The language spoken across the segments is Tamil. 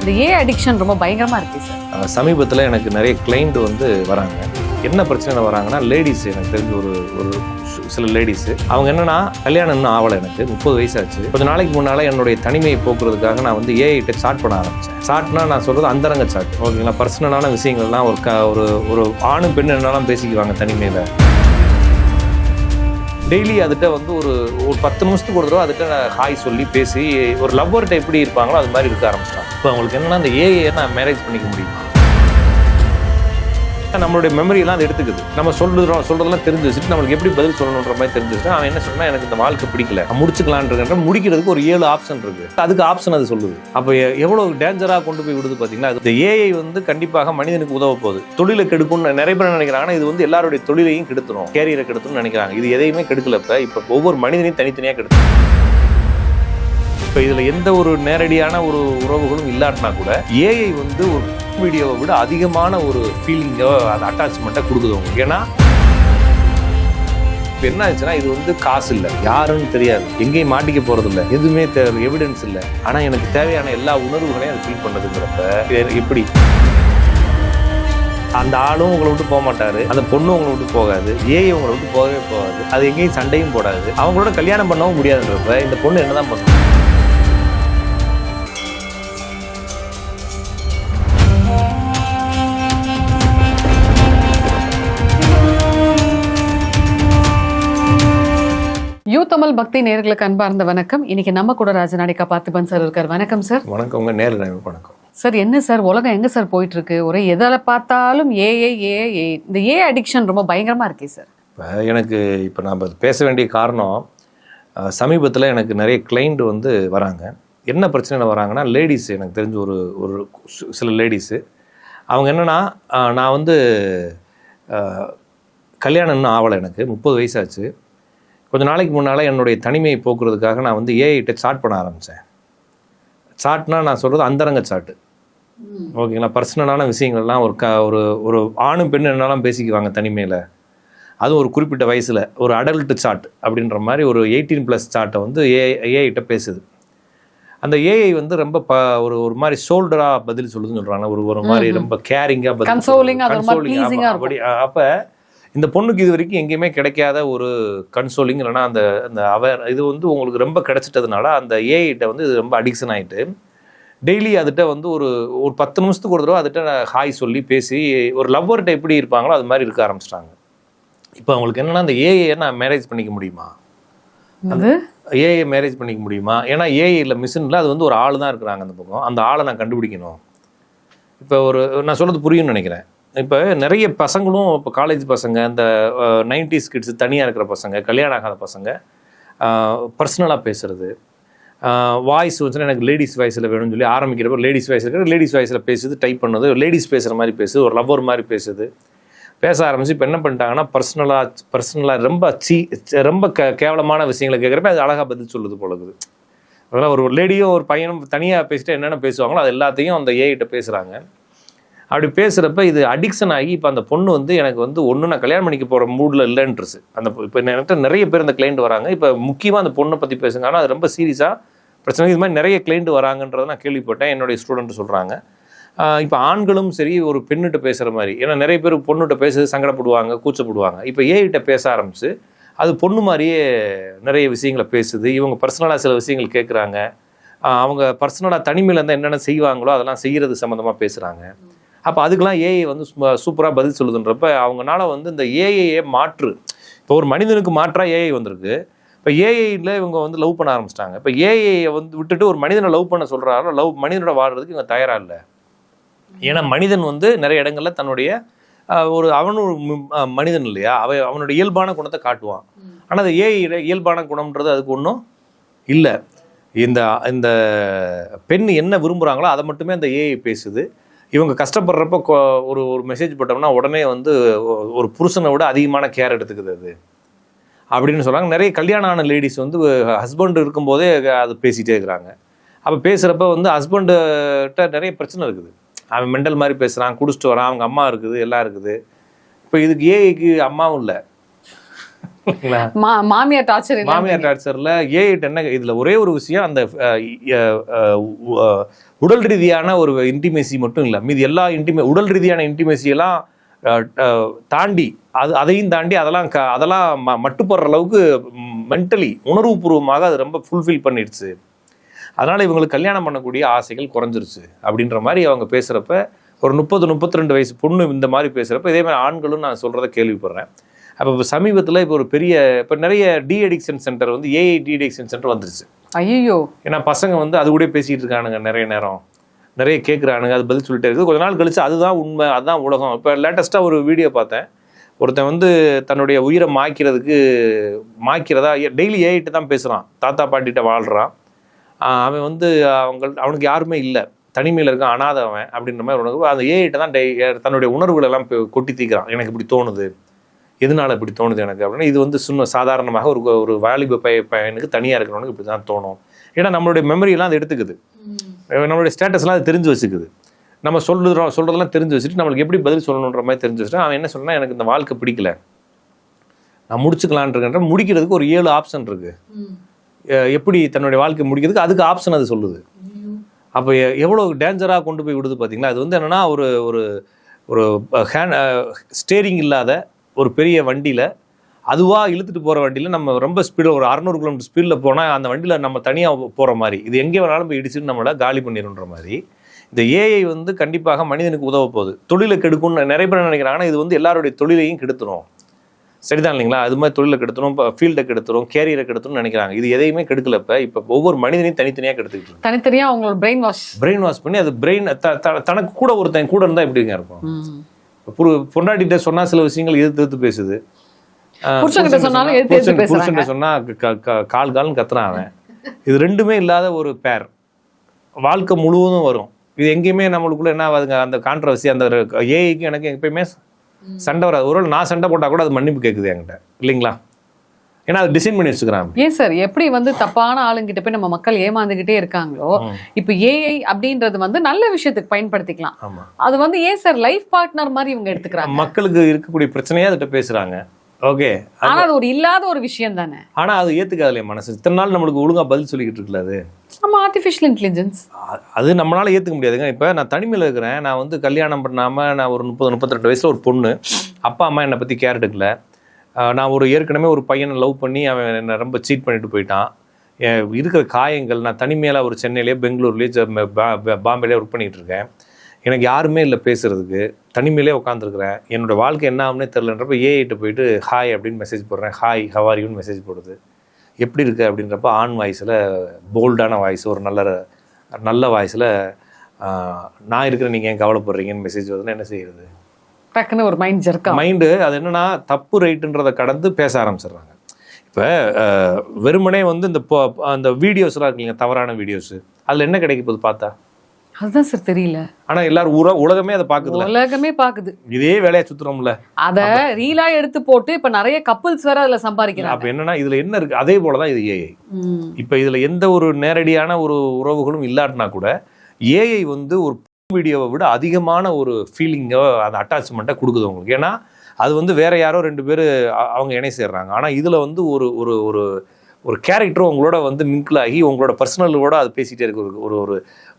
இந்த அடிக்ஷன் ரொம்ப பயங்கரமா இருக்கு சார். சமீபத்தில் எனக்கு நிறைய கிளைண்ட் வந்து வராங்க. என்ன பிரச்சனை வராங்கன்னா, லேடிஸ் எனக்கு தெரிஞ்ச ஒரு சில லேடிஸு அவங்க என்னன்னா, கல்யாணம் இன்னும் ஆகலை, எனக்கு 30 வயசாச்சு. கொஞ்சம் நாளைக்கு முன்னால் என்னுடைய தனிமையை போக்குறதுக்காக நான் வந்து ஏஐட்ட சாட் பண்ண ஆரம்பித்தேன். சாட்னா நான் சொல்கிறது அந்தரங்க சாட், ஓகேங்களா? பர்சனலான விஷயங்கள்லாம் ஒரு ஆணும் பெண்ணு என்னெல்லாம் பேசிக்குவாங்க தனிமையில். டெய்லி அதுகிட்ட வந்து ஒரு 10 நிமிஷத்துக்கு ஒரு தடவை அதுகிட்ட ஹாய் சொல்லி பேசி ஒரு லவ்வர்கிட்ட எப்படி இருப்பாங்களோ அது மாதிரி இருக்க ஆரம்பிச்சிட்டாங்க. இப்போ அவங்களுக்கு என்னன்னா, அந்த ஏஐயை நான் மேரேஜ் பண்ணிக்க முடியுமா? நம்மளுடைய மெமரியெல்லாம் அது எடுத்துக்குது. நம்ம சொல்றதெல்லாம் தெரிஞ்சு வச்சுட்டு நம்மளுக்கு எப்படி பதில் சொல்லணுன்ற மாதிரி தெரிஞ்சு வச்சுட்டு அவன் என்ன சொன்னா, எனக்கு இந்த வாழ்க்கை பிடிக்கல, முடிச்சுக்கலான்ற முடிக்கிறதுக்கு ஒரு 7 ஆப்ஷன் இருக்கு. அதுக்கு ஆப்ஷன் அது சொல்லுது. அப்போ எவ்வளவு டேஞ்சராக கொண்டு போய் விடுது பார்த்தீங்களா? இந்த ஏஐ வந்து கண்டிப்பாக மனிதனுக்கு உதவ போகுது. தொழிலை கெடுக்கும்னு நிறைய பேர் நினைக்கிறாங்கன்னா, இது வந்து எல்லாருடைய தொழிலையும் கெடுத்துரும், கேரியரை கெடுத்துன்னு நினைக்கிறாங்க. இது எதையுமே கெடுக்கல. இப்போ ஒவ்வொரு மனிதனையும் தனித்தனியாக கெடுத்து, இப்போ இதில் எந்த ஒரு நேரடியான ஒரு உறவுகளும் இல்லாட்டினா கூட ஏஐ வந்து ஒரு வீடியோவை விட அதிகமான ஒரு ஃபீலிங்கோ அது அட்டாச்மெண்ட்டை கொடுக்குது உங்களுக்கு. ஏன்னா இப்போ என்ன ஆச்சுன்னா, இது வந்து காசு இல்லை, யாருன்னு தெரியாது, எங்கேயும் மாட்டிக்க போகிறது இல்லை, எதுவுமே எவிடன்ஸ் இல்லை. ஆனால் எனக்கு தேவையான எல்லா உணர்வுகளையும் அது ஃபீல் பண்ணதுங்கிறப்ப எப்படி அந்த ஆளும் உங்களை விட்டு போக மாட்டாரு, அந்த பொண்ணும் உங்களை விட்டு போகாது, ஏஐ உங்களை விட்டு போகவே போகாது, அது எங்கேயும் சண்டையும் போடாது, அவங்களோட கல்யாணம் பண்ணவும் முடியாதுன்றப்ப இந்த பொண்ணு என்னதான் பண்ணும்? யூ தமிழ் பக்தி நேயர்களுக்கு அன்பார்ந்த வணக்கம். இன்னைக்கு நம்ம கூட ராஜநாடிகா பார்த்திபன் சார் இருக்கார். வணக்கம் சார். வணக்கம். உங்க நேரில் வணக்கம் சார். என்ன சார் உலகம் எங்க சார் போயிட்டு இருக்கு? ஒரே எதால பார்த்தாலும் ஏஐ. இந்த அடிக்ஷன் ரொம்ப பயங்கரமா இருக்கே சார். இப்போ நாம் பேச வேண்டிய காரணம், சமீபத்தில் எனக்கு நிறைய கிளைண்ட் வந்து வராங்க. என்ன பிரச்சனை வராங்கன்னா, லேடிஸ் எனக்கு தெரிஞ்ச ஒரு சில லேடிஸு அவங்க என்னன்னா, நான் வந்து கல்யாணம் இன்னும் ஆகலை, எனக்கு 30 வயசாச்சு. கொஞ்சம் நாளைக்கு முன்னால் என்னுடைய தனிமையை போக்குறதுக்காக நான் வந்து ஏஐட்ட சாட் பண்ண ஆரம்பித்தேன். சாட்னா நான் சொல்கிறது அந்தரங்க சாட்டு, ஓகேங்களா? பர்சனலான விஷயங்கள்லாம் ஒரு ஆணும் பெண்ணு என்னெல்லாம் பேசிக்குவாங்க தனிமையில். அதுவும் ஒரு குறிப்பிட்ட வயசில் ஒரு அடல்ட் சாட் அப்படின்ற மாதிரி ஒரு 18+ சாட்டை வந்து ஏஐட்ட பேசுது. அந்த ஏஐ வந்து ரொம்ப ஒரு மாதிரி ஷோல்டராக பதில் சொல்லுதுன்னு சொல்கிறாங்க. ஒரு மாதிரி ரொம்ப கேரிங்காக பதில். அப்போ இந்த பொண்ணுக்கு இது வரைக்கும் எங்கேயுமே கிடைக்காத ஒரு கன்சோலிங், இல்லைனா அந்த இது வந்து உங்களுக்கு ரொம்ப கிடைச்சிட்டதுனால அந்த ஏஐட்ட வந்து இது ரொம்ப அடிக்ஷன் ஆகிட்டு டெய்லி அதுகிட்ட வந்து ஒரு 10 நிமிஷத்துக்கு ஒரு தடவை அதுகிட்ட ஹாய் சொல்லி பேசி ஒரு லவ்வர்கிட்ட எப்படி இருப்பாங்களோ அது மாதிரி இருக்க ஆரம்பிச்சிட்டாங்க. இப்போ அவங்களுக்கு என்னன்னா, அந்த ஏஐயை நான் மேரேஜ் பண்ணிக்க முடியுமா? ஏஐ மேரேஜ் பண்ணிக்க முடியுமா? ஏன்னா ஏஐ இல்லை, மிஷினில் அது வந்து ஒரு ஆள் தான் இருக்கிறாங்க அந்த பக்கம். அந்த ஆளை நான் கண்டுபிடிக்கணும். இப்போ நான் சொல்கிறது புரியும்னு நினைக்கிறேன். இப்போ நிறைய பசங்களும், இப்போ காலேஜ் பசங்க, இந்த 90s கிட்ஸ், தனியாக இருக்கிற பசங்க, கல்யாணம் ஆகாத பசங்க, பர்சனலாக பேசுகிறது, வாய்ஸ் வந்துச்சுன்னா எனக்கு லேடிஸ் வாய்ஸில் வேணும்னு சொல்லி ஆரம்பிக்கிறப்ப லேடிஸ் வாய்ஸில் பேசுது, டைப் பண்ணுது, லேடிஸ் பேசுகிற மாதிரி பேசுது, ஒரு லவ்வர் மாதிரி பேசுது, பேச ஆரம்பிச்சு இப்போ என்ன பண்ணிட்டாங்கன்னா, பர்சனலாக ரொம்ப கேவலமான விஷயங்களை கேட்குறப்ப அது அழகாக பதில் சொல்லுது போலக்குது. அதனால் ஒரு லேடியும் ஒரு பையனும் தனியாக பேசிட்டு என்னென்ன பேசுவாங்களோ அது எல்லாத்தையும் அந்த ஏஐட்ட பேசுகிறாங்க. அப்படி பேசுகிறப்ப இது அடிக்ஷன் ஆகி இப்போ அந்த பொண்ணு வந்து எனக்கு வந்து நான் கல்யாணம் பண்ணிக்க போகிற மூடில் இல்லைன்றது. இப்போ என்கிட்ட நிறைய பேர் அந்த கிளைண்ட் வராங்க. இப்போ முக்கியமாக அந்த பொண்ணை பற்றி பேசுங்க, ஆனால் அது ரொம்ப சீரியஸாக பிரச்சனை. இது மாதிரி நிறைய கிளைண்ட் வராங்கன்றதை நான் கேள்விப்பட்டேன், என்னுடைய ஸ்டூடெண்ட் சொல்கிறாங்க. இப்போ ஆண்களும் சரி ஒரு பெண்ணுகிட்ட பேசுகிற மாதிரி, ஏன்னா நிறைய பேர் பொண்ணுகிட்ட பேசுறது சங்கடப்படுவாங்க, கூச்சப்படுவாங்க. இப்போ ஏஐட்ட பேச ஆரம்பிச்சு அது பொண்ணு மாதிரியே நிறைய விஷயங்களை பேசுது. இவங்க பர்சனலாக சில விஷயங்கள் கேட்குறாங்க. அவங்க பர்சனலாக தனிமையில் இருந்தால் என்னென்ன செய்வாங்களோ அதெல்லாம் செய்கிறது சம்மந்தமாக பேசுகிறாங்க. அப்போ அதுக்கெல்லாம் ஏஐ வந்து சூப்பராக பதில் சொல்லுதுன்றப்ப அவங்களால வந்து இந்த ஏஐயை மாற்று, இப்போ ஒரு மனிதனுக்கு மாற்றாக ஏஐ வந்திருக்கு. இப்போ ஏஐயில் இவங்க வந்து லவ் பண்ண ஆரம்பிச்சிட்டாங்க. இப்போ ஏஐயை வந்து விட்டுட்டு ஒரு மனிதனை லவ் பண்ண சொல்கிறாரோ, மனிதனோட வாழ்றதுக்கு இவங்க தயாராக இல்லை. ஏன்னா மனிதன் வந்து நிறைய இடங்களில் தன்னுடைய அவனும் மனிதன் இல்லையா, அவனுடைய இயல்பான குணத்தை காட்டுவான். ஆனால் அது ஏஐயில் இயல்பான குணம்ன்றது அதுக்கு ஒன்றும் இல்லை. இந்த பெண் என்ன விரும்புகிறாங்களோ அதை மட்டுமே அந்த ஏஐ பேசுது. இவங்க கஷ்டப்படுறப்ப ஒரு மெசேஜ் போட்டோம்னா உடனே வந்து ஒரு புருஷனை விட அதிகமான கேர் எடுத்துக்குது அது அப்படின்னு சொல்கிறாங்க. நிறைய கல்யாணம் ஆன லேடிஸ் வந்து ஹஸ்பண்ட் இருக்கும்போதே அது பேசிகிட்டே இருக்கிறாங்க. அப்போ பேசுகிறப்ப வந்து ஹஸ்பண்டுகிட்ட நிறைய பிரச்சனை இருக்குது. அவன் மெண்டல் மாதிரி பேசுகிறான், குடிச்சிட்டு வரான், அவங்க அம்மா இருக்குது, எல்லாம் இருக்குது. இப்போ இதுக்கு ஏஐக்கு அம்மாவும் இல்லை, மாமியார் டார்ச்சர் மாமியார் டார்ச்சரில் ஏஐட்ட என்ன இதில் ஒரே ஒரு விஷயம், அந்த உடல் ரீதியான ஒரு இன்டிமேசி மட்டும் இல்லை, மீது எல்லா உடல் ரீதியான இன்டிமேசியெல்லாம் தாண்டி அதையும் தாண்டி அதெல்லாம் மட்டுப்படுற அளவுக்கு மென்டலி உணர்வுபூர்வமாக அது ரொம்ப ஃபுல்ஃபில் பண்ணிடுச்சு. அதனால் இவங்களுக்கு கல்யாணம் பண்ணக்கூடிய ஆசைகள் குறைஞ்சிருச்சு அப்படின்ற மாதிரி அவங்க பேசுகிறப்ப, ஒரு 30-32 வயசு பொண்ணு இந்த மாதிரி பேசுகிறப்ப இதே மாதிரி ஆண்களும் நான் சொல்கிறத கேள்விப்படுறேன். அப்போ இப்போ சமீபத்தில் இப்போ ஒரு இப்போ நிறைய அடிக்ஷன் சென்டர் வந்து ஏஐ அடிக்ஷன் சென்டர் வந்துருச்சு. ஐயோ, ஏன்னா பசங்க வந்து அது கூட பேசிகிட்டு இருக்கானுங்க, நிறைய நேரம் நிறைய கேட்குறானுங்க, அது பதில் சொல்லிட்டே இருக்குது. கொஞ்ச நாள் கழிச்சு அதுதான் உண்மை, அதுதான் உலகம். இப்போ லேட்டஸ்ட்டாக ஒரு வீடியோ பார்த்தேன், ஒருத்தன் வந்து தன்னுடைய உயிரை மாய்க்கிறதா டெய்லி ஏஐட்டு தான் பேசுகிறான், தாத்தா பாட்டிகிட்ட வாழ்கிறான். அவன் வந்து அவனுக்கு யாருமே இல்லை, தனிமையில் இருக்கான், அனாதை அவன் அப்படின்ற மாதிரி உனக்கு அந்த ஏஐட்ட தான் தன்னுடைய உணர்வுகளெல்லாம் கொட்டி தீக்கிறான். எனக்கு இப்படி தோணுது, எதனால இப்படி தோணுது எனக்கு அப்படின்னா, இது வந்து சாதாரணமாக ஒரு வாலிப பையனுக்கு தனியாக இருக்கிறவனுக்கு இப்படி தான் தோணும். ஏன்னா நம்மளுடைய மெமரியெல்லாம் அது எடுத்துக்குது, நம்மளுடைய ஸ்டேட்டஸ்லாம் அது தெரிஞ்சு வச்சுக்குது. நம்ம சொல்கிறதெல்லாம் தெரிஞ்சு வச்சுட்டு நம்மளுக்கு எப்படி பதில் சொல்லணுன்ற மாதிரி தெரிஞ்சு வச்சுட்டு அவன் என்ன சொன்னா, எனக்கு இந்த வாழ்க்கை பிடிக்கல, நான் முடிச்சுக்கலான் இருக்கேன்ற முடிக்கிறதுக்கு ஒரு 7 ஆப்ஷன் இருக்குது. எப்படி தன்னுடைய வாழ்க்கை முடிக்கிறதுக்கு அதுக்கு ஆப்ஷன் அது சொல்லுது. அப்போ எவ்வளோ டேஞ்சராக கொண்டு போய் விடுது பார்த்தீங்களா. அது வந்து என்னென்னா ஒரு ஒரு ஒரு ஸ்டேரிங் இல்லாத ஒரு பெரிய வண்டியில், அதுவாக இழுத்துட்டு போகிற வண்டியில் நம்ம ரொம்ப ஸ்பீடில் ஒரு 600 கிலோமீட்டர் ஸ்பீடில் போனால் அந்த வண்டியில் நம்ம தனியாக போகிற மாதிரி, இது எங்கே வேணாலும் போய் இடிச்சுட்டு நம்மளை காலி பண்ணிடுன்ற மாதிரி இந்த ஏஐ வந்து கண்டிப்பாக மனிதனுக்கு உதவ போகுது. தொழிலை கெடுக்கும்னு நிறைய பேர் நினைக்கிறாங்கன்னா, இது வந்து எல்லாருடைய தொழிலையும் கெடுத்துரும். சரிதான் இல்லைங்களா? அது மாதிரி தொழிலை கெடுத்துரும், இப்போ ஃபீல்டை கெடுத்துரும், கேரியரை கெடுத்துரும்னு நினைக்கிறாங்க. இது எதையுமே கெடுக்கலப்ப. இப்போ ஒவ்வொரு மனிதனையும் தனித்தனியாக கெடுத்துக்கிட்டு தனித்தனியாக அவங்களோட பிரெயின் வாஷ் பண்ணி அது தனக்கு கூட ஒருத்தன் கூட இருந்தால் எப்படிங்க இருக்கும். பொண்டாட்டிகிட்ட சொன்னால் சில விஷயங்கள் எதிர்த்து பேசுது, புருஷன்கிட்ட சொன்னா கால்னு கத்துறான் அவன். இது ரெண்டுமே இல்லாத ஒரு பேர் வாழ்க்கை முழுவதும் வரும். இது எங்கேயுமே நம்மளுக்குள்ள என்ன ஆகுதுங்க, அந்த கான்ட்ரவர்சி, அந்த ஏஐக்கு எனக்கு எப்பயுமே சண்டை வராது. ஒரு நான் சண்டை போட்டால் கூட அது மன்னிப்பு கேட்குது என்கிட்ட, இல்லைங்களா? ஏன்னா அது டிசைன் பண்ணி வச்சுக்கிறாங்க. ஏன் சார், எப்படி வந்து தப்பான ஆளுங்கிட்ட போய் நம்ம மக்கள் ஏமாந்துகிட்டே இருக்காங்களோ, இப்போ ஏஐ அப்படின்றது வந்து நல்ல விஷயத்துக்கு பயன்படுத்திக்கலாம். அது வந்து ஏன் சார் லைஃப் பார்ட்னர் மாதிரி இவங்க எடுத்துக்கிறாங்க? மக்களுக்கு இருக்கக்கூடிய பிரச்சனையே அதுகிட்ட பேசுறாங்க. ஓகே, ஆனா அது ஒரு இல்லாத ஒரு விஷயம் தானே. ஆனா அது ஏத்துக்காதலையே மனசு. இத்தனை நாள் நம்மளுக்கு ஒழுங்கா பதில் சொல்லிக்கிட்டு இருக்குல்ல, அது நம்ம ஆர்டிஃபிஷியல் இன்டெலிஜென்ஸ், அது நம்மளால ஏத்துக்க முடியாதுங்க. இப்ப நான் தனிமையில இருக்கிறேன், நான் வந்து கல்யாணம் பண்ணாம நான் ஒரு 30-32 வயசுல ஒரு பொண்ணு, அப்பா அம்மா என்னை பத்தி கேர் எடுக்கல. நான் ஏற்கனவே ஒரு பையனை லவ் பண்ணி அவன் என்னை ரொம்ப சீட் பண்ணிட்டு போயிட்டான். இருக்கிற காயங்கள், நான் தனிமையில ஒரு சென்னையிலேயே, பெங்களூர்லேயே, பாம்பேலேயே ஒர்க் பண்ணிட்டு இருக்கேன். எனக்கு யாருமே இல்லை பேசுறதுக்கு, தனிமையிலே உட்காந்துருக்குறேன். என்னோட வாழ்க்கை என்ன ஆகும்னே தெரிலன்றப்ப ஏஐட்டு போயிட்டு ஹாய் அப்படின்னு மெசேஜ் போடுறேன். ஹாய் ஹவ் ஆர் யூன்னு மெசேஜ் போடுது. எப்படி இருக்கு அப்படின்றப்ப ஆன் வாய்ஸில், போல்டான வாய்ஸ், ஒரு நல்ல வாய்ஸில் நான் இருக்கிறேன், நீங்கள் ஏன் கவலைப்படுறீங்கன்னு மெசேஜ் வருதுன்னா என்ன செய்யறது? டக்குன்னு ஒரு மைண்டு அது என்னன்னா தப்பு ரைட்டுன்றதை கடந்து பேச ஆரம்பிச்சிடுறாங்க. இப்போ வெறுமனே வந்து அந்த வீடியோஸ்லாம் இருக்கு இல்லைங்க, தவறான வீடியோஸ், அதில் என்ன கிடைக்க போகுது பார்த்தா? அதுதான் சார் தெரியல. ஆனா எல்லாரும் உலகமே அதை பாக்குது, உலகமே பாக்குது. இதே வேலையா சுத்துறோம்ல, அத ரீலா எடுத்து போட்டு இப்ப நிறைய கப்புள்ஸ் வேற அதுல சம்பாதிக்கிறாங்க. அப்ப என்னன்னா இதுல என்ன இருக்கு, அதே போலதான் இது ஏஐ. இப்ப இதுல எந்த ஒரு நேரடியான ஒரு உறவுகளும் இல்லாட்டினா கூட ஏஐ வந்து ஒரு வீடியோவை விட அதிகமான ஒரு ஃபீலிங்கோ, அந்த அட்டாச்மெண்ட்டை கொடுக்குது உங்களுக்கு. ஏன்னா அது வந்து வேற யாரோ 2 பேர் அவங்க இணை சேர்றாங்க. ஆனா இதுல வந்து ஒரு ஒரு ஒரு ஒரு கேரக்டரும் உங்களோட வந்து மிங்கிள் ஆகி உங்களோட பர்சனலோட அது பேசிகிட்டே இருக்கு. ஒரு ஒரு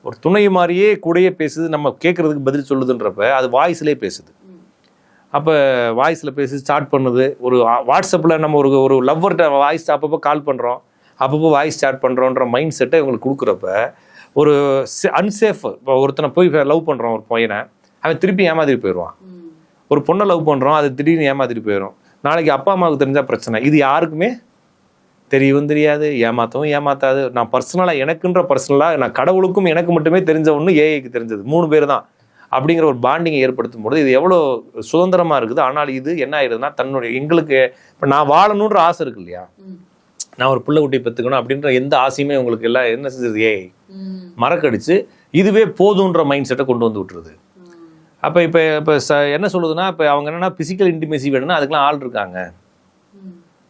ஒரு துணை மாதிரியே கூடயே பேசுது, நம்ம கேட்குறதுக்கு பதில் சொல்லுதுன்றப்ப அது வாய்ஸ்லேயே பேசுது. அப்போ வாய்ஸில் பேசி சாட் பண்ணுது. ஒரு வாட்ஸ்அப்பில் நம்ம ஒரு லவ்வர்கிட்ட வாய்ஸ் அப்பப்போ கால் பண்ணுறோம், அப்பப்போ வாய்ஸ் சாட் பண்ணுறோன்ற மைண்ட் செட்டை இவங்களுக்கு கொடுக்குறப்ப ஒரு அன்சேஃப். இப்போ ஒருத்தனை போய் லவ் பண்ணுறோம் ஒரு பையனை, அவன் திருப்பி ஏமாத்திட்டு போயிடுவான். ஒரு பொண்ணை லவ் பண்ணுறோம், அது திடீர்னு ஏமாத்திட்டு போயிடும். நாளைக்கு அப்பா அம்மாவுக்கு தெரிஞ்சால் பிரச்சனை. இது யாருக்குமே தெரியவும் தெரியாது, ஏமாற்றவும் ஏமாத்தாது. நான் பர்சனலாக, எனக்குன்ற பர்சனலாக, நான் கடவுளுக்கும் எனக்கு மட்டுமே தெரிஞ்ச ஒன்று ஏஐக்கு தெரிஞ்சது, 3 பேர் தான் அப்படிங்கிற ஒரு பாண்டிங்கை ஏற்படுத்தும் போது இது எவ்வளோ சுதந்திரமாக இருக்குது. ஆனால் இது என்ன ஆயிடுதுன்னா, எங்களுக்கு இப்போ நான் வாழணுன்ற ஆசை இருக்கு இல்லையா, நான் ஒரு பிள்ளை குட்டியை பெற்றுக்கணும் அப்படின்ற எந்த ஆசையுமே உங்களுக்கு எல்லாம் என்ன செஞ்சது, ஏஐ மறக்கடிச்சு இதுவே போதுன்ற மைண்ட் செட்டை கொண்டு வந்து விட்டுருது. அப்போ இப்போ என்ன சொல்லுதுன்னா, இப்போ அவங்க என்னென்னா பிசிக்கல் இன்டிமேசி வேணும்னா அதுக்கெல்லாம் ஆள் இருக்காங்க.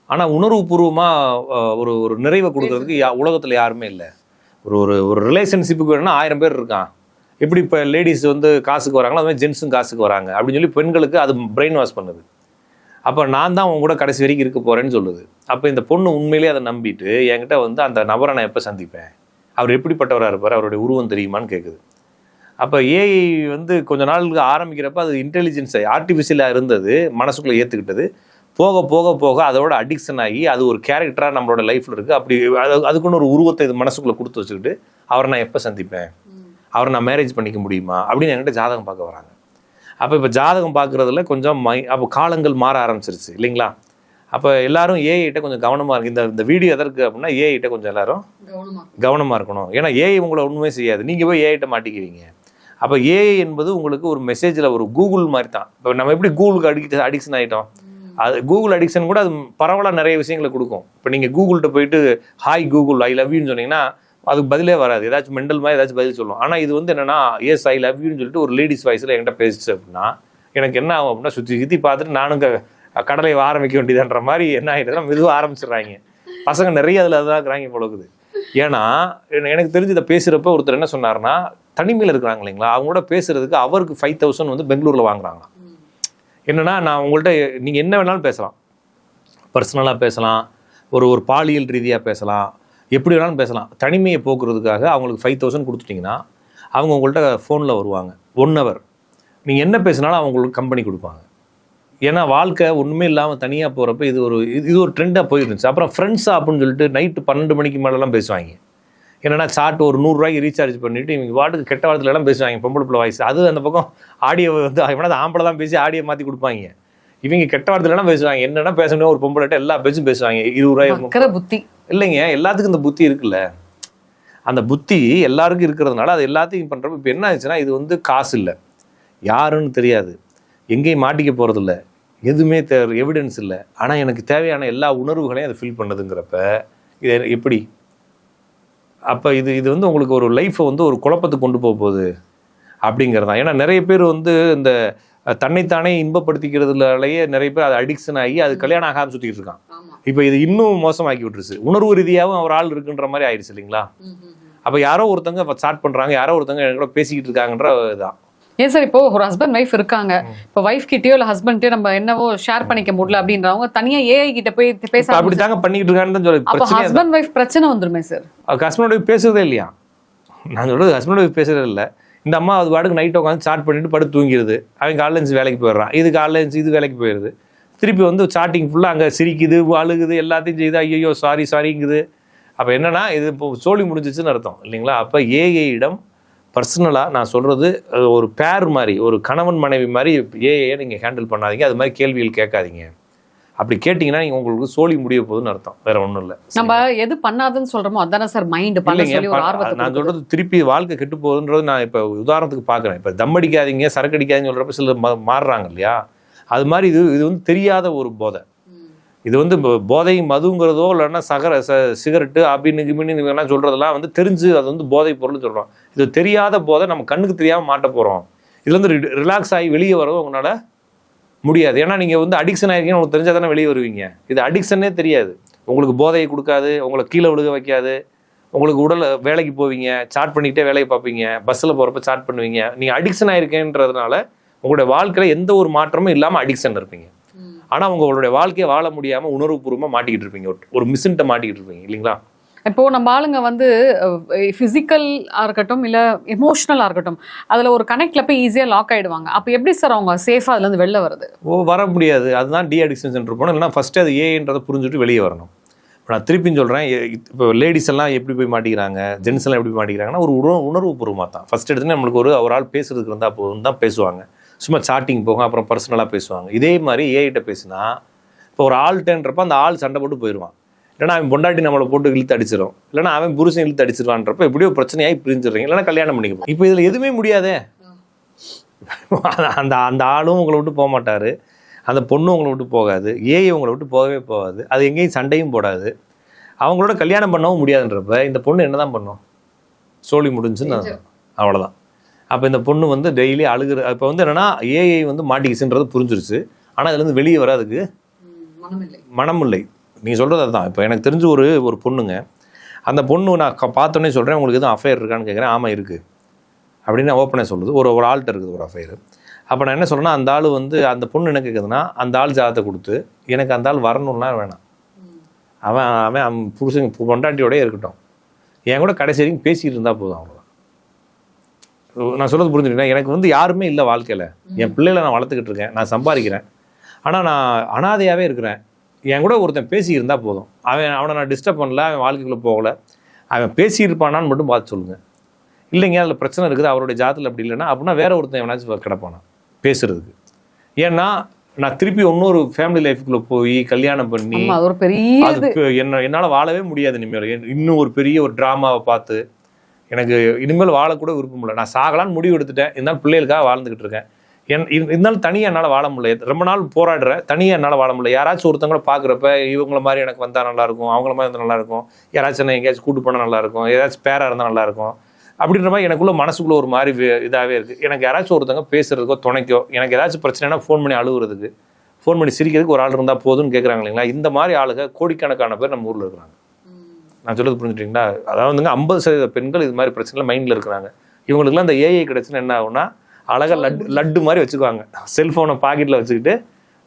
ஆனால் உணர்வுபூர்வமாக ஒரு நிறைவை கொடுக்கறதுக்கு உலகத்தில் யாருமே இல்லை. ஒரு ரிலேஷன்ஷிப்புக்கு வேணும்னா 1000 பேர் இருக்கான். எப்படி இப்போ லேடிஸ் வந்து காசுக்கு வராங்களோ, அது மாதிரி ஜென்ஸும் காசுக்கு வராங்க அப்படின்னு சொல்லி பெண்களுக்கு அது பிரெயின் வாஷ் பண்ணுது. அப்போ நான் தான் உங்க கூட கடைசி வரைக்கும் இருக்க போகிறேன்னு சொல்லுது. அப்போ இந்த பொண்ணு உண்மையிலேயே அதை நம்பிட்டு என்கிட்ட வந்து அந்த நபரை நான் எப்போ சந்திப்பேன், அவர் எப்படிப்பட்டவராக இருப்பார், அவருடைய உருவம் தெரியுமான்னு கேட்குது. அப்போ ஏஐ வந்து கொஞ்ச நாளுக்கு ஆரம்பிக்கிறப்ப அது இன்டெலிஜென்ஸை ஆர்டிஃபிஷியலாக இருந்தது, மனசுக்குள்ளே ஏற்றுக்கிட்டது. போக போக போக அதோட அடிக்ஷன் ஆகி அது ஒரு கேரக்டராக நம்மளோட லைஃப்பில் இருக்குது. அப்படி அதுக்குன்னு ஒரு உருவத்தை இது மனசுக்குள்ளே கொடுத்து வச்சுக்கிட்டு அவரை நான் எப்போ சந்திப்பேன், அவரை நான் மேரேஜ் பண்ணிக்க முடியுமா அப்படின்னு என்கிட்ட ஜாதகம் பார்க்க வராங்க. அப்போ இப்போ ஜாதகம் பார்க்குறதுல கொஞ்சம் அப்போ காலங்கள் மாற ஆரம்பிச்சிருச்சு இல்லைங்களா. அப்போ எல்லாரும் ஏஐட்ட கொஞ்சம் கவனமாக இருக்குது. இந்த வீடியோ எதற்கு அப்படின்னா ஏஐட்ட கொஞ்சம் எல்லாரும் கவனமாக இருக்கணும். ஏன்னா ஏஐ உங்களை ஒன்றுமே செய்யாது, நீங்கள் போய் ஏஐட்ட மாட்டிக்குவீங்க. அப்போ ஏஐ என்பது உங்களுக்கு ஒரு மெசேஜில் ஒரு கூகுள் மாதிரி தான். இப்போ நம்ம எப்படி கூகுளுக்கு அடிக்ஷன் ஆகிட்டோம், அது கூகுள் அடிக்ஷன் கூட அது பரவலாக நிறைய விஷயங்களை கொடுக்கும். இப்போ நீங்கள் கூகுள்கிட்ட போயிட்டு ஹாய் கூகுள் ஐ லவ் யூன்னு சொன்னீங்கன்னா அதுக்கு பதிலே வராது, ஏதாச்சும் மெண்டல் மாதிரி ஏதாச்சும் பதில் சொல்லும். ஆனால் இது வந்து என்னென்னா எஸ் ஐ லவ் யூன்னு சொல்லிட்டு ஒரு லேடிஸ் வாய்ஸில் என்கிட்ட பேசிச்சு அப்படின்னா எனக்கு என்ன ஆகும் அப்படின்னா சுற்றி பார்த்துட்டு நானும் கடலை ஆரம்பிக்க வேண்டியதுன்ற மாதிரி என்ன ஆகிடுதுன்னா மெதுவாக ஆரம்பிச்சிடுறாங்க. பசங்க நிறைய அதில் அதான் இருக்கிறாங்க போலக்குது. ஏன்னா எனக்கு தெரிஞ்சு இதை பேசுகிறப்ப ஒருத்தர் என்ன சொன்னார்னா, தனிமையில் இருக்கிறாங்க இல்லைங்களா, அவங்களோட பேசுறதுக்கு அவருக்கு 5,000 வந்து பெங்களூரில் வாங்குறாங்க. என்னன்னா நான் உங்கள்கிட்ட நீங்கள் என்ன வேணாலும் பேசலாம், பர்சனலாக பேசலாம், ஒரு பாலியல் ரீதியாக பேசலாம், எப்படி வேணாலும் பேசலாம். தனிமையை போக்குறதுக்காக அவங்களுக்கு 5,000 கொடுத்துட்டிங்கன்னா அவங்க உங்கள்கிட்ட ஃபோனில் வருவாங்க 1 hour. நீங்கள் என்ன பேசினாலும் அவங்களுக்கு கம்பெனி கொடுப்பாங்க. ஏன்னா வாழ்க்கை ஒன்றுமே இல்லாமல் தனியாக போகிறப்ப இது ஒரு ட்ரெண்டாக போயிருந்துச்சு. அப்புறம் ஃப்ரெண்ட்ஸா அப்படின்னு சொல்லிட்டு நைட்டு 12 மணிக்கு மேலெலாம் பேசுவாங்க. என்னென்னா சாட் ஒரு 100 ரூபாய்க்கு ரீசார்ஜ் பண்ணிவிட்டு இவங்க வாட்டுக்கு கெட்ட வார்த்தையிலலாம் பேசுவாங்க, பொம்பளை பிள்ளை வாய்ஸ். அது அந்த பக்கம் ஆடியோ வந்து எவனா ஆம்பளை தான் பேசி ஆடியோ மாற்றி கொடுப்பாங்க. இவங்க கெட்ட வார்த்தையிலலாம் பேசுவாங்க. என்னென்னா பேசணும் ஒரு பொம்பளைட்ட எல்லா பேச்சும் பேசுவாங்க. 20 ரூபாய் புத்தி இல்லைங்க, எல்லாத்துக்கும் இந்த புத்தி இருக்குல்ல. அந்த புத்தி எல்லாருக்கும் இருக்கிறதுனால அது எல்லாத்தையும் பண்ணுறப்ப இப்போ என்ன ஆச்சுன்னா இது வந்து காசு இல்லை, யாருன்னு தெரியாது, எங்கேயும் மாட்டிக்க போகிறதில்ல, எதுவுமே எவிடன்ஸ் இல்லை. ஆனால் எனக்கு தேவையான எல்லா உணர்வுகளையும் அதை ஃபில் பண்ணுதுங்கிறப்ப இது எப்படி? அப்போ இது வந்து உங்களுக்கு ஒரு லைஃப்பை வந்து ஒரு குழப்பத்துக்கு கொண்டு போக போகுது அப்படிங்கிறதான். ஏன்னா நிறைய பேர் வந்து இந்த தன்னைத்தானே இன்பப்படுத்திக்கிறதுலையே நிறைய பேர் அது அடிக்ஷன் ஆகி அது கல்யாணம் ஆகாமல் சுற்றிக்கிட்டு இருக்கான். இப்போ இது இன்னும் மோசமாக்கி விட்டுருச்சு. உணர்வு ரீதியாகவும் அவர் ஆள் இருக்குன்ற மாதிரி ஆயிடுச்சு இல்லைங்களா. அப்போ யாரோ ஒருத்தங்க ஸ்டார்ட் பண்ணுறாங்க, யாரோ ஒருத்தங்க கூட பேசிக்கிட்டு இருக்காங்கன்ற இதுதான். ஏன் சார் இப்போ ஒரு ஹஸ்பண்ட் ஒய்ஃப் இருக்காங்க, இப்போ ஒய்ஃப் கிட்டயோ இல்லை ஹஸ்பண்ட்டையோ நம்ம என்னவோ ஷேர் பண்ணிக்க முடியல அப்படின்றவங்க தனியாக ஏஐ கிட்ட போய் பேச அப்படி தாங்க பண்ணிக்கிட்டு இருக்கான்னு தான் சொல்லி. அப்போ ஹஸ்பண்ட் ஒய்ஃப் பிரச்சனை வந்துருமே சார். ஹஸ்பண்ட் ஒய்ஃப் பேசுறதே இல்லையா? நான் சொல்றது ஹஸ்பண்ட் ஒய்ஃப் பேசுறதே இல்லை. இந்த அம்மா அது பாட்டுக்கு நைட் உட்காந்து சாட் பண்ணிட்டு படுத்து தூங்கிடுது. அவன் காலையில் வேலைக்கு போயிடுறான், இது காலையில் இது வேலைக்கு போயிடுது. திருப்பி வந்து சாட்டிங் ஃபுல்லாக அங்கே சிரிக்குது, அழுகுது, எல்லாத்தையும் செய்யுது, ஐயோ சாரிங்குது. அப்போ என்னன்னா இது இப்போ சோழி முடிஞ்சிச்சுன்னு அர்த்தம் இல்லைங்களா. அப்போ ஏஐயிடம் பர்சனலாக நான் சொல்கிறது ஒரு பேர் மாதிரி, ஒரு கணவன் மனைவி மாதிரி ஏஐயை நீங்கள் ஹேண்டில் பண்ணாதீங்க. அது மாதிரி கேள்விகள் கேட்காதீங்க. அப்படி கேட்டிங்கன்னா நீங்கள் உங்களுக்கு சோழி முடிய போகுதுன்னு அர்த்தம், வேற ஒன்றும் இல்லை. நம்ம எது பண்ணாதுன்னு சொல்கிறோமோ அதானே சார் மைண்டு பண்ண சொல்லி ஒரு ஆர்வத்தை. நான் சொல்கிறது திருப்பி வாழ்க்கை கெட்டு போகுதுன்றது நான் இப்போ உதாரணத்துக்கு பார்க்குறேன். இப்போ தம் அடிக்காதீங்க, சரக்கு அடிக்காதீங்கன்னு சொல்கிறப்ப சிலர் மாறுறாங்க இல்லையா. அது மாதிரி இது வந்து தெரியாத ஒரு போதை. இது வந்து போதை மதுங்கிறதோ இல்லைன்னா சிகரெட்டு அப்படின்னு சொல்கிறதெல்லாம் வந்து தெரிஞ்சு அது வந்து போதை பொருள்னு சொல்கிறோம். இது தெரியாத போதை, நம்ம கண்ணுக்கு தெரியாமல் மாட்ட போகிறோம். இதுல இருந்து ரிலாக்ஸ் ஆகி வெளியே வரவும் உங்களால் முடியாது. ஏன்னா நீங்கள் வந்து அடிக்ஷன் ஆகிருக்கீங்கன்னு உங்களுக்கு தெரிஞ்சால் தானே வெளியே வருவீங்க. இது அடிக்ஷனே தெரியாது, உங்களுக்கு போதையை கொடுக்காது, உங்களை கீழே விழுக வைக்காது. உங்களுக்கு உடல் வேலைக்கு போவீங்க, சாட் பண்ணிக்கிட்டே வேலையை பார்ப்பீங்க, பஸ்ஸில் போகிறப்ப சாட் பண்ணுவீங்க. நீங்கள் அடிக்ஷன் ஆகிருக்கேன்றதுனால உங்களுடைய வாழ்க்கையில் எந்த ஒரு மாற்றமும் இல்லாமல் அடிக்ஷன் இருப்பீங்க. ஆனால் உங்களுடைய வாழ்க்கையை வாழ முடியாமல் உணர்வுபூர்வமாக மாட்டிக்கிட்டு இருப்பீங்க, ஒரு மிஷின்ட்ட மாட்டிக்கிட்டு இருப்பீங்க இல்லைங்களா. இப்போ நம்ம ஆளுங்க வந்து ஃபிசிக்கலாக இருக்கட்டும் இல்லை எமோஷ்னலாக இருக்கட்டும், அதில் ஒரு கனெக்டில் போய் ஈஸியாக லாக் ஆகிடுவாங்க. அப்போ எப்படி சார் அவங்க சேஃபாக அதுலேருந்து வெளில வருது? வர முடியாது. அதுதான் டி அடிக்ஷன் சென்டர் போகணும். இல்லைனா ஃபஸ்ட்டு அது ஏன்றதை புரிஞ்சுட்டு வெளியே வரணும். இப்போ நான் திருப்பின்னு சொல்கிறேன், இப்போ லேடிஸ் எல்லாம் எப்படி போய் மாட்டிக்கிறாங்க, ஜென்ஸ் எல்லாம் எப்படி மாட்டிக்கிறாங்கன்னா ஒரு உணர்வு பூர்வமாக தான். ஃபஸ்ட் எடுத்துன்னு நம்மளுக்கு ஒரு ஆள் பேசுறதுக்கு இருந்தால் போதும் தான் பேசுவாங்க. சும்மா சாட்டிங் போகும், அப்புறம் பர்சனலாக பேசுவாங்க. இதே மாதிரி ஏஐட்ட பேசுனா இப்போ ஒரு ஆள்கிட்டன்றப்ப அந்த ஆள் சண்டை போட்டு போயிடுவான். இல்லைனா அவன் பொண்டாட்டி நம்மளை போட்டு இழுத்து அடிச்சிடும், இல்லைனா அவன் புருஷன் இழுத்து அடிச்சிருவான்றப்ப எப்படியோ பிரச்சனையாகி பிரிஞ்சிடுறீங்க, இல்லைனா கல்யாணம் பண்ணிக்கலாம். இப்போ இதில் எதுவுமே முடியாதே. அந்த ஆளும் உங்களை விட்டு போக மாட்டார், அந்த பொண்ணும் உங்களை விட்டு போகாது, ஏஐ உங்களை விட்டு போகவே போகாது, அது எங்கேயும் சண்டையும் போடாது, அவங்களோட கல்யாணம் பண்ணவும் முடியாதுன்றப்ப இந்த பொண்ணு என்ன தான் பண்ணும்? சோழி முடிஞ்சுன்னு அவ்வளோதான். அப்போ இந்த பொண்ணு வந்து டெய்லி அழுகிற. இப்போ வந்து என்னென்னா ஏஐ வந்து மாட்டிக்கிச்சுன்றது புரிஞ்சிருச்சு. ஆனால் இதுலேருந்து வெளியே வர அதுக்கு மனம் இல்லை. நீங்கள் சொல்கிறது அதுதான். இப்போ எனக்கு தெரிஞ்சு ஒரு பொண்ணுங்க, அந்த பொண்ணு நான் பார்த்தோன்னே சொல்கிறேன், உங்களுக்கு எதுவும் அஃபேர் இருக்கான்னு கேட்குறேன். ஆமாம் இருக்குது அப்படின்னு ஓப்பனாக சொல்லுது. ஒரு ஆள்கிட்ட இருக்குது ஒரு அஃபேர். அப்போ நான் என்ன சொல்கிறேன்னா, அந்த ஆள் வந்து அந்த பொண்ணு என்ன கேட்குதுன்னா, அந்த ஆள் ஜாதகத்தை கொடுத்து எனக்கு அந்த ஆள் வரணும்னா வேணாம், அவன் புருஷன் பொண்டாட்டியோடய இருக்கட்டும், என் கூட கடைசி வரைக்கும் பேசிகிட்டு இருந்தால் போதும், அவ்வளோதான். நான் சொல்கிறது புரிஞ்சுக்கிட்டேன். எனக்கு வந்து யாருமே இல்லை வாழ்க்கையில். என் பிள்ளைகளை நான் வளர்த்துக்கிட்டு இருக்கேன், நான் சம்பாதிக்கிறேன், ஆனால் நான் அனாதையாகவே இருக்கிறேன். என் கூட ஒருத்தன் பேசியிருந்தால் போதும், அவனை நான் டிஸ்டர்ப் பண்ணல, அவன் வாழ்க்கைக்குள்ளே போகலை, அவன் பேசியிருப்பானான்னு மட்டும் பார்த்து சொல்லுங்கள். இல்லைங்க அதில் பிரச்சனை இருக்குது, அவருடைய ஜாதத்தில் அப்படி இல்லைன்னா அப்படின்னா வேற ஒருத்தன் எவனாச்சும் கிடப்பானா பேசுறதுக்கு. ஏன்னா நான் திருப்பி இன்னொரு ஃபேமிலி லைஃப்குள்ளே போய் கல்யாணம் பண்ணி என்னால் வாழவே முடியாது இனிமேல். இன்னும் ஒரு பெரிய ஒரு ட்ராமாவை பார்த்து எனக்கு இனிமேல் வாழக்கூட விருப்பம் இல்லை. நான் சாகலான்னு முடிவு எடுத்துட்டேன், இருந்தாலும் பிள்ளைகளுக்காக வாழ்ந்துக்கிட்டு இருக்கேன். இருந்தாலும் தனியாக என்னால் வாழ முடியல, ரொம்ப நாள் போராடுறேன், தனியாக என்னால் வாழ முடியல. யாராச்சும் ஒருத்தவங்களை பார்க்குறப்ப இவங்கள மாதிரி எனக்கு வந்தால் நல்லாயிருக்கும், அவங்கள மாதிரி இருந்தால் நல்லாயிருக்கும், யாராச்சும் என்ன எங்கேயாச்சும் கூட்டு போனால் நல்லாயிருக்கும், ஏதாச்சும் பேராக இருந்தால் நல்லாயிருக்கும் அப்படின்ற மாதிரி எனக்குள்ள மனசுக்குள்ளே ஒரு மாதிரி இதாகவே இருக்குது. எனக்கு யாராச்சும் ஒருத்தவங்க பேசுகிறதுக்கோ துணைக்கோ, எனக்கு ஏதாச்சும் பிரச்சனைனா ஃபோன் பண்ணி அழுகுறதுக்கு, ஃபோன் பண்ணி சிரிக்கிறதுக்கு ஒரு ஆள் இருந்தால் போதும்னு கேட்குறாங்க இல்லைங்களா. இந்த மாதிரி ஆளுங்க கோடிக்கணக்கான பேர் நம்ம ஊரில் இருக்கிறாங்க. நான் சொல்கிறது புரிஞ்சுட்டிங்களா? அதாவது வந்துங்க 50% பெண்கள் இது மாதிரி பிரச்சனைகள் மைண்டில் இருக்கிறாங்க. இவங்களுக்குலாம் இந்த ஏஐ கிடச்சுன்னா என்ன ஆகும்னா, அழகாக லட்டு மாதிரி வச்சுக்குவாங்க, செல்ஃபோனை பாக்கெட்டில் வச்சுக்கிட்டு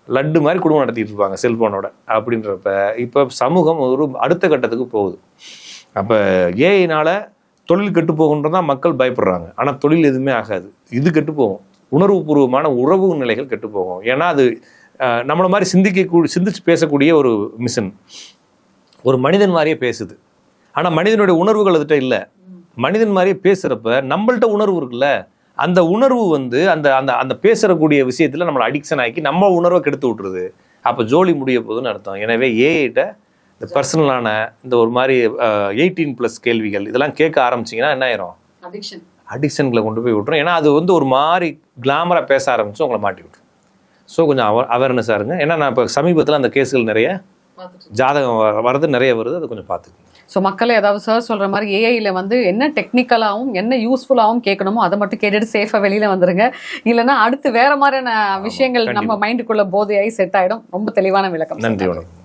லட்டு மாதிரி குடும்பம் நடத்திட்டு இருப்பாங்க செல்ஃபோனோட. அப்படின்றப்ப இப்போ சமூகம் ஒரு அடுத்த கட்டத்துக்கு போகுது. அப்போ ஏஐனால் தொழில் கெட்டு போகுன்றதான் மக்கள் பயப்படுறாங்க. ஆனால் தொழில் எதுவுமே ஆகாது, இது கெட்டு போகும். உணர்வுபூர்வமான உறவு நிலைகள் கெட்டு போகும். ஏன்னா அது நம்மளை மாதிரி சிந்திச்சு பேசக்கூடிய ஒரு மிஷின், ஒரு மனிதன் மாதிரியே பேசுது. ஆனால் மனிதனுடைய உணர்வுகள் அதுகிட்ட இல்லை. மனிதன் மாதிரியே பேசுகிறப்ப நம்மள்ட்ட உணர்வு இருக்குல்ல, அந்த உணர்வு வந்து அந்த அந்த அந்த பேசுறக்கூடிய விஷயத்தில் நம்மளை அடிக்ஷன் ஆக்கி நம்ம உணர்வை கெடுத்து விட்டுருது. அப்போ ஜோலி முடிய போகுதுன்னு அர்த்தம். எனவே ஏஐட்ட இந்த பர்சனலான இந்த ஒரு மாதிரி 18+ கேள்விகள் இதெல்லாம் கேட்க ஆரம்பிச்சிங்கன்னா என்ன ஆயிரும், அடிக்ஷன்களை கொண்டு போய் விட்டுரும். ஏன்னா அது வந்து ஒரு மாதிரி கிளாமராக பேச ஆரம்பிச்சு உங்களை மாட்டி விட்டுரும். ஸோ கொஞ்சம் அவேர்னஸாக இருங்க. ஏன்னா நான் இப்போ சமீபத்தில் அந்த கேஸுகள் நிறைய ஜாதகம் வர்றது நிறைய வருது, அது கொஞ்சம் பார்த்துக்கோங்க. ஸோ மக்கள் ஏதாவது சார் சொல்கிற மாதிரி ஏஐயில் வந்து என்ன டெக்னிக்கலாகவும் என்ன யூஸ்ஃபுல்லாகவும் கேட்கணுமோ அதை மட்டும் கேட்டுட்டு சேஃபாக வெளியில் வந்துருங்க. இல்லைன்னா அடுத்து வேற மாதிரியான விஷயங்கள் நம்ம மைண்டுக்குள்ளே போதையாகி செட் ஆகிடும். ரொம்ப தெளிவான விளக்கம். நன்றி, வணக்கம்.